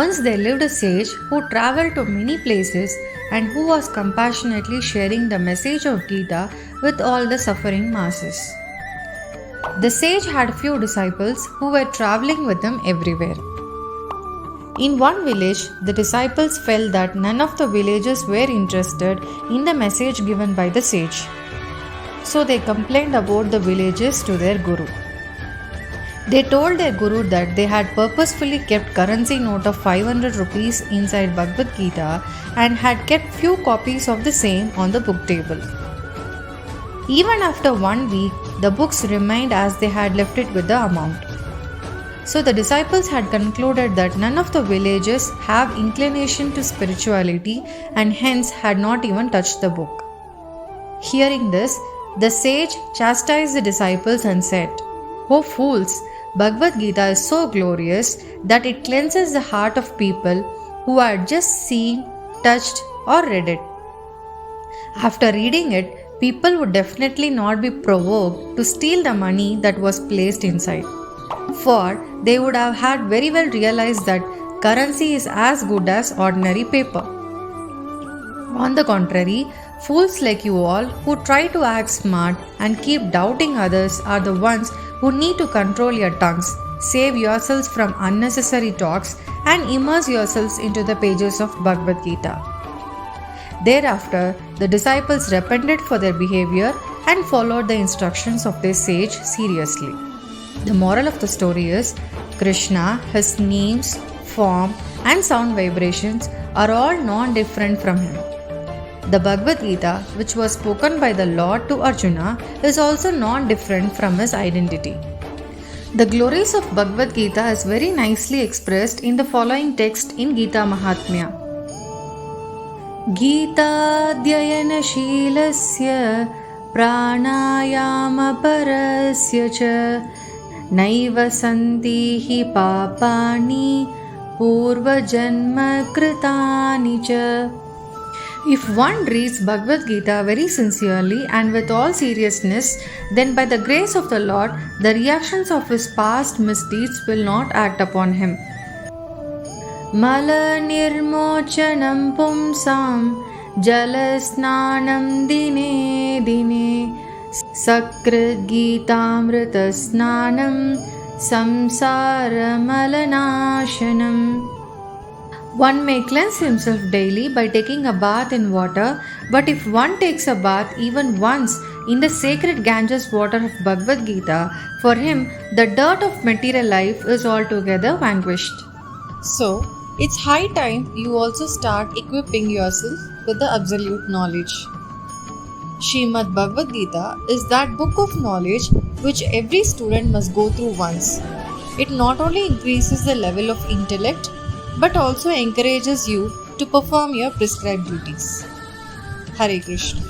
Once there lived a sage who traveled to many places and who was compassionately sharing the message of Gita with all the suffering masses. The sage had few disciples who were traveling with him everywhere. In one village, the disciples felt that none of the villagers were interested in the message given by the sage. So they complained about the villagers to their guru. They told their guru that they had purposefully kept currency note of 500 rupees inside Bhagavad Gita and had kept few copies of the same on the book table. Even after 1 week, the books remained as they had left it with the amount. So the disciples had concluded that none of the villagers have inclination to spirituality and hence had not even touched the book. Hearing this, the sage chastised the disciples and said, "O fools, Bhagavad Gita is so glorious that it cleanses the heart of people who had just seen, touched, or read it. After reading it, people would definitely not be provoked to steal the money that was placed inside. For they would have had very well realized that currency is as good as ordinary paper. On the contrary, fools like you all who try to act smart and keep doubting others are the ones who need to control your tongues, save yourselves from unnecessary talks, and immerse yourselves into the pages of Bhagavad Gita." Thereafter, the disciples repented for their behavior and followed the instructions of their sage seriously. The moral of the story is Krishna, his names, form, and sound vibrations are all non-different from him. The Bhagavad Gita, which was spoken by the Lord to Arjuna, is also non-different from his identity. The glories of Bhagavad Gita is very nicely expressed in the following text in Gita Mahatmya. Gita-dhyayana shilasya pranayama parasya cha naiva santi hi papani purva janma kritani cha. If one reads Bhagavad Gita very sincerely and with all seriousness, then by the grace of the Lord, the reactions of his past misdeeds will not act upon him. Mala nirmochanam pumsam jalasnanam dine dine sakrit gitamrita snanam samsara malanashanam. One may cleanse himself daily by taking a bath in water, but if one takes a bath even once in the sacred Ganges water of Bhagavad Gita, for him the dirt of material life is altogether vanquished. So, it's high time you also start equipping yourself with the absolute knowledge. Srimad Bhagavad Gita is that book of knowledge which every student must go through once. It not only increases the level of intellect, but also encourages you to perform your prescribed duties. Hare Krishna.